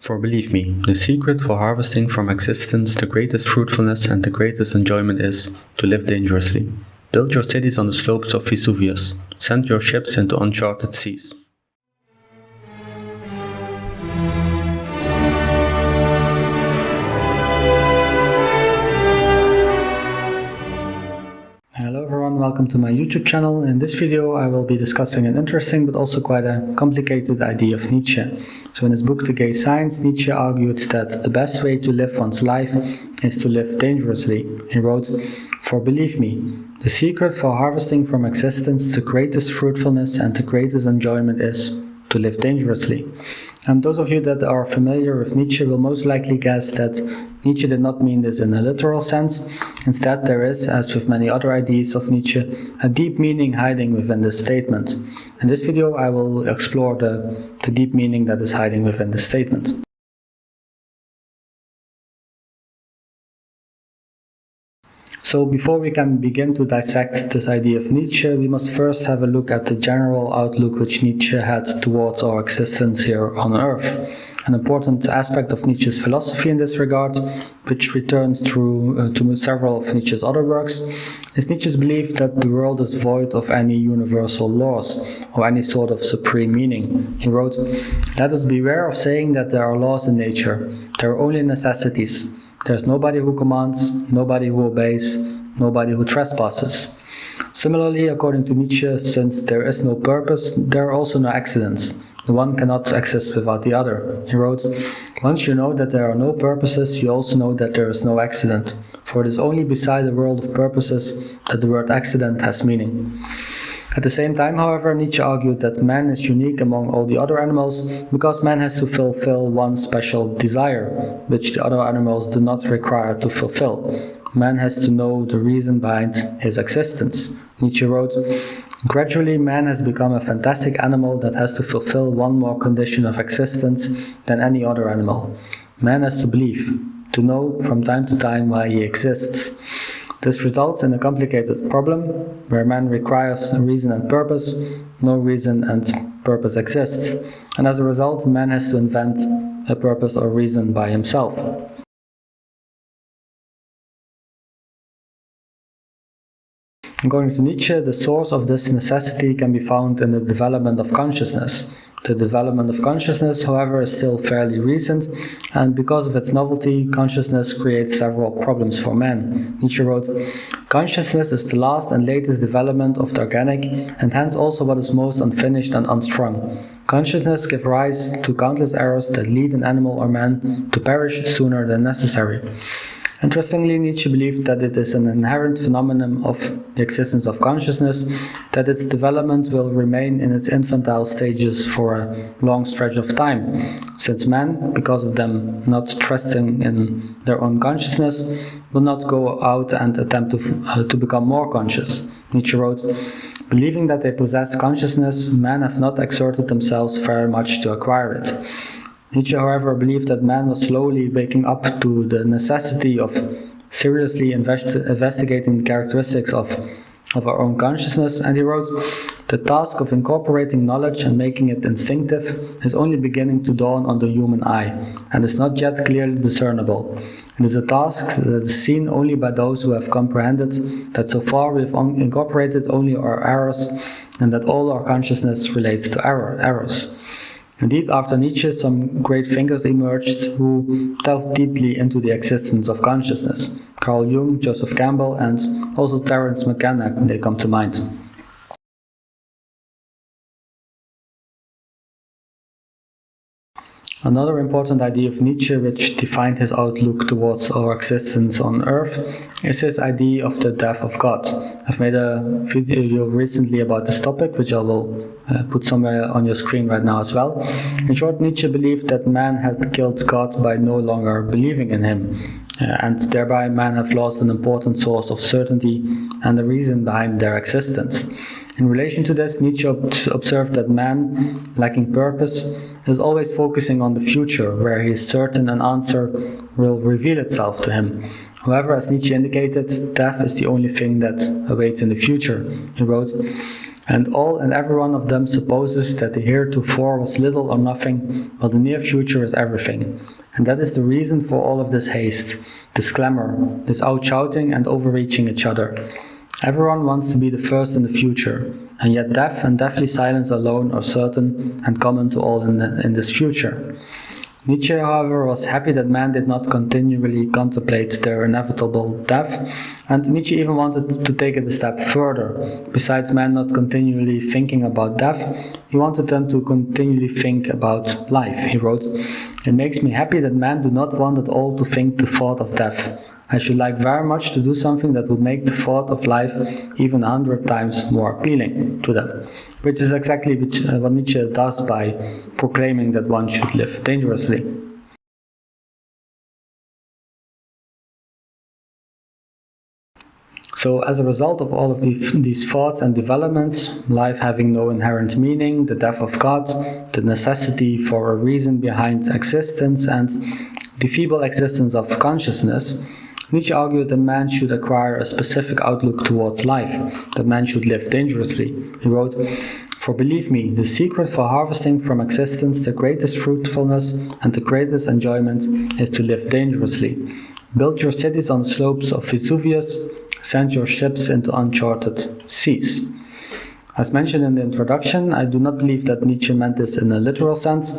For believe me, the secret for harvesting from existence the greatest fruitfulness and the greatest enjoyment is to live dangerously. Build your cities on the slopes of Vesuvius. Send your ships into uncharted seas. Hello everyone, welcome to my YouTube channel. In this video I will be discussing an interesting but also quite a complicated idea of Nietzsche. So in his book The Gay Science, Nietzsche argued that the best way to live one's life is to live dangerously. He wrote, "For believe me, the secret for harvesting from existence the greatest fruitfulness and the greatest enjoyment is to live dangerously." And those of you that are familiar with Nietzsche will most likely guess that Nietzsche did not mean this in a literal sense. Instead, there is, as with many other ideas of Nietzsche, a deep meaning hiding within this statement. In this video, I will explore the deep meaning that is hiding within this statement. So before we can begin to dissect this idea of Nietzsche, we must first have a look at the general outlook which Nietzsche had towards our existence here on Earth. An important aspect of Nietzsche's philosophy in this regard, which returns through to several of Nietzsche's other works, is Nietzsche's belief that the world is void of any universal laws or any sort of supreme meaning. He wrote, "Let us beware of saying that there are laws in nature. There are only necessities. There's nobody who commands, nobody who obeys, nobody who trespasses." Similarly, according to Nietzsche, since there is no purpose, there are also no accidents. The one cannot exist without the other. He wrote, "Once you know that there are no purposes, you also know that there is no accident. For it is only beside the world of purposes that the word accident has meaning." At the same time, however, Nietzsche argued that man is unique among all the other animals because man has to fulfill one special desire, which the other animals do not require to fulfill. Man has to know the reason behind his existence. Nietzsche wrote, "Gradually man has become a fantastic animal that has to fulfill one more condition of existence than any other animal. Man has to believe, to know from time to time why he exists. This results in a complicated problem where man requires a reason and purpose, no reason and purpose exists, and as a result man has to invent a purpose or reason by himself." According to Nietzsche, the source of this necessity can be found in the development of consciousness. The development of consciousness, however, is still fairly recent, and because of its novelty, consciousness creates several problems for man. Nietzsche wrote, "Consciousness is the last and latest development of the organic, and hence also what is most unfinished and unstrung. Consciousness gives rise to countless errors that lead an animal or man to perish sooner than necessary." Interestingly, Nietzsche believed that it is an inherent phenomenon of the existence of consciousness, that its development will remain in its infantile stages for a long stretch of time, since man, because of them not trusting in their own consciousness, will not go out and attempt to become more conscious. Nietzsche wrote, "Believing that they possess consciousness, men have not exerted themselves very much to acquire it." Nietzsche, however, believed that man was slowly waking up to the necessity of seriously investigating the characteristics of our own consciousness, and he wrote, "The task of incorporating knowledge and making it instinctive is only beginning to dawn on the human eye, and is not yet clearly discernible. It is a task that is seen only by those who have comprehended that so far we have incorporated only our errors, and that all our consciousness relates to errors." Indeed, after Nietzsche, some great thinkers emerged who delved deeply into the existence of consciousness. Carl Jung, Joseph Campbell, and also Terence McKenna, they come to mind. Another important idea of Nietzsche, which defined his outlook towards our existence on Earth, is his idea of the death of God. I've made a video recently about this topic, which I will put somewhere on your screen right now as well. In short, Nietzsche believed that man had killed God by no longer believing in him, and thereby man have lost an important source of certainty and the reason behind their existence. In relation to this, Nietzsche observed that man, lacking purpose, is always focusing on the future, where he is certain an answer will reveal itself to him. However, as Nietzsche indicated, death is the only thing that awaits in the future. He wrote, and all and every one of them supposes that the heretofore was little or nothing, while the near future is everything. And that is the reason for all of this haste, this clamor, this out-shouting and overreaching each other. Everyone wants to be the first in the future, and yet death and deathly silence alone are certain and common to all in this future. Nietzsche, however, was happy that man did not continually contemplate their inevitable death, and Nietzsche even wanted to take it a step further. Besides man not continually thinking about death, he wanted them to continually think about life. He wrote, "It makes me happy that men do not want at all to think the thought of death. I should like very much to do something that would make the thought of life even 100 times more appealing to them," which is exactly what Nietzsche does by proclaiming that one should live dangerously. So as a result of all of these thoughts and developments, life having no inherent meaning, the death of God, the necessity for a reason behind existence, and the feeble existence of consciousness, Nietzsche argued that man should acquire a specific outlook towards life, that man should live dangerously. He wrote, "For believe me, the secret for harvesting from existence the greatest fruitfulness and the greatest enjoyment is to live dangerously. Build your cities on the slopes of Vesuvius, send your ships into uncharted seas." As mentioned in the introduction, I do not believe that Nietzsche meant this in a literal sense,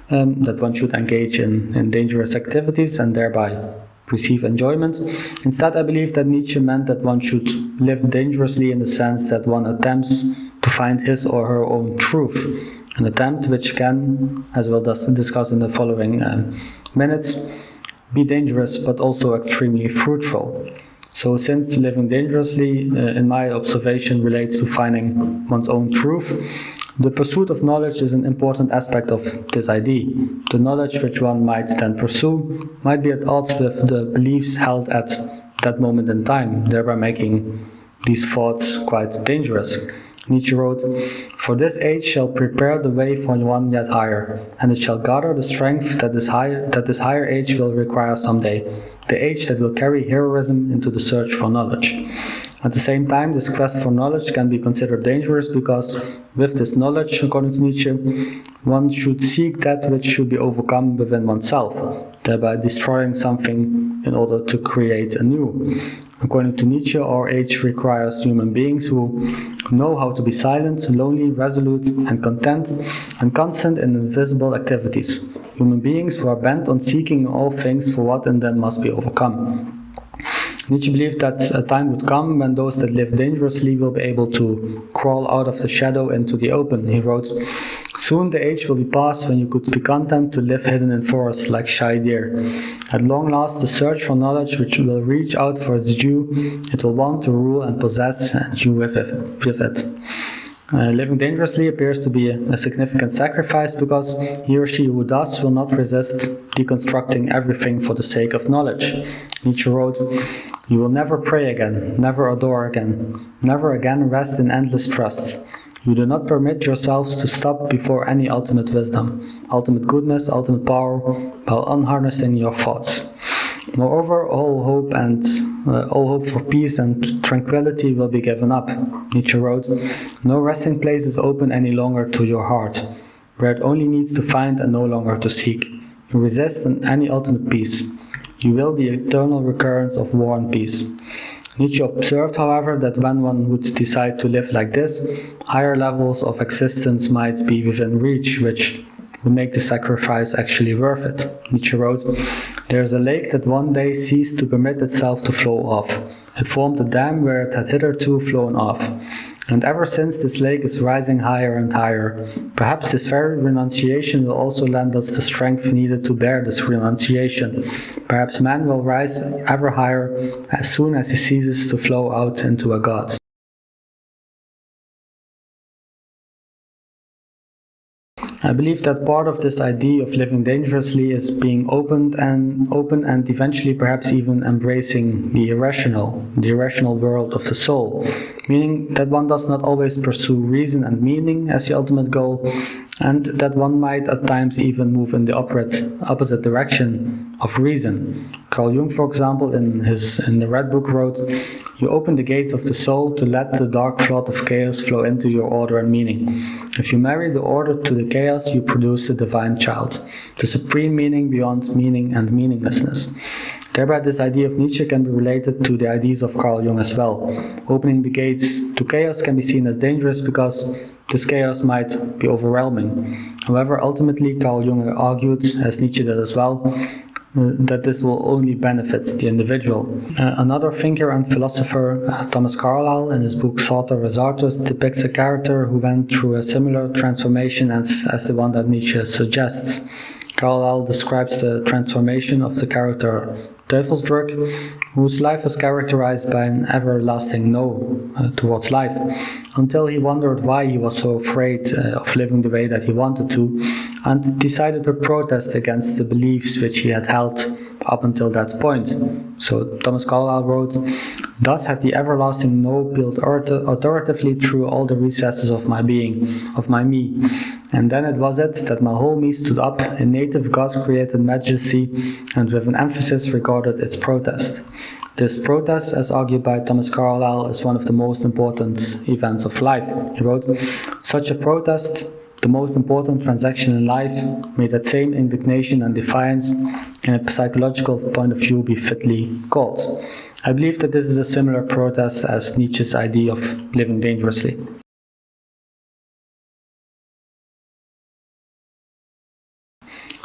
that one should engage in dangerous activities and thereby receive enjoyment. Instead, I believe that Nietzsche meant that one should live dangerously in the sense that one attempts to find his or her own truth, an attempt which can, as we'll discuss in the following minutes, be dangerous but also extremely fruitful. So since living dangerously, in my observation, relates to finding one's own truth, the pursuit of knowledge is an important aspect of this idea. The knowledge which one might then pursue might be at odds with the beliefs held at that moment in time, thereby making these thoughts quite dangerous. Nietzsche wrote, "For this age shall prepare the way for one yet higher, and it shall gather the strength that this higher age will require someday, the age that will carry heroism into the search for knowledge." At the same time, this quest for knowledge can be considered dangerous because with this knowledge, according to Nietzsche, one should seek that which should be overcome within oneself, thereby destroying something in order to create anew. According to Nietzsche, our age requires human beings who know how to be silent, lonely, resolute, and content, and constant in invisible activities. Human beings who are bent on seeking all things for what in them must be overcome. Nietzsche believed that a time would come when those that live dangerously will be able to crawl out of the shadow into the open. He wrote, "Soon the age will be past when you could be content to live hidden in forests like shy deer. At long last, the search for knowledge which will reach out for its due, it will want to rule and possess you with it." Living dangerously appears to be a significant sacrifice because he or she who does will not resist deconstructing everything for the sake of knowledge. Nietzsche wrote, "You will never pray again, never adore again, never again rest in endless trust. You do not permit yourselves to stop before any ultimate wisdom, ultimate goodness, ultimate power, while unharnessing your thoughts. Moreover, all hope for peace and tranquility will be given up." Nietzsche wrote, "No resting place is open any longer to your heart, where it only needs to find and no longer to seek. You resist any ultimate peace. You will the eternal recurrence of war and peace." Nietzsche observed, however, that when one would decide to live like this, higher levels of existence might be within reach, which would make the sacrifice actually worth it. Nietzsche wrote, "There is a lake that one day ceased to permit itself to flow off. It formed a dam where it had hitherto flown off. And ever since this lake is rising higher and higher. Perhaps this very renunciation will also lend us the strength needed to bear this renunciation. Perhaps man will rise ever higher as soon as he ceases to flow out into a god." I believe that part of this idea of living dangerously is being open and eventually perhaps even embracing the irrational world of the soul, meaning that one does not always pursue reason and meaning as the ultimate goal, and that one might at times even move in the opposite direction of reason. Carl Jung, for example, in the Red Book wrote, "You open the gates of the soul to let the dark flood of chaos flow into your order and meaning. If you marry the order to the chaos, you produce the divine child, the supreme meaning beyond meaning and meaninglessness." Thereby, this idea of Nietzsche can be related to the ideas of Carl Jung as well. Opening the gates to chaos can be seen as dangerous because this chaos might be overwhelming. However, ultimately, Carl Jung argued, as Nietzsche did as well, that this will only benefit the individual. Another thinker and philosopher, Thomas Carlyle, in his book Thought of Zarathustra, depicts a character who went through a similar transformation as the one that Nietzsche suggests. Carlyle describes the transformation of the character Teufelsdruk, whose life was characterized by an everlasting no towards life, until he wondered why he was so afraid of living the way that he wanted to, and decided to protest against the beliefs which he had held up until that point. So Thomas Carlyle wrote, "Thus had the everlasting no peeled authoritatively through all the recesses of my being, of my me. And then it was that my whole me stood up in native God-created majesty and with an emphasis regarded its protest. This protest, as argued by Thomas Carlyle, is one of the most important events of life." He wrote, "Such a protest, the most important transaction in life, may that same indignation and defiance, in a psychological point of view, be fitly called." I believe that this is a similar protest as Nietzsche's idea of living dangerously.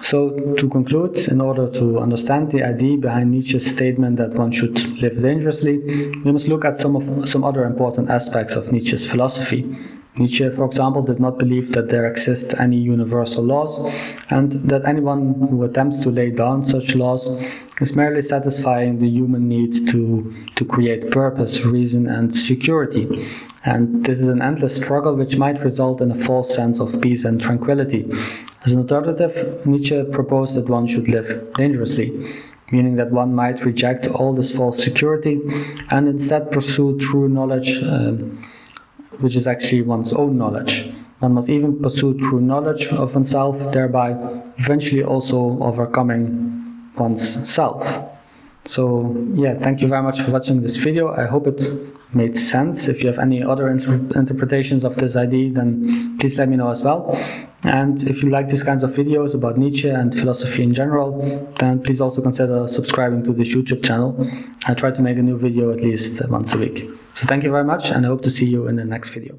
So, to conclude, in order to understand the idea behind Nietzsche's statement that one should live dangerously, we must look at some other important aspects of Nietzsche's philosophy. Nietzsche, for example, did not believe that there exist any universal laws, and that anyone who attempts to lay down such laws is merely satisfying the human need to create purpose, reason, and security. And this is an endless struggle which might result in a false sense of peace and tranquility. As an alternative, Nietzsche proposed that one should live dangerously, meaning that one might reject all this false security and instead pursue true knowledge, which is actually one's own knowledge. One must even pursue true knowledge of oneself, thereby eventually also overcoming one's self. So yeah, thank you very much for watching this video. I hope it made sense. If you have any other interpretations of this idea, then please let me know as well. And if you like these kinds of videos about Nietzsche and philosophy in general, then please also consider subscribing to this YouTube channel. I try to make a new video at least once a week. So thank you very much, and I hope to see you in the next video.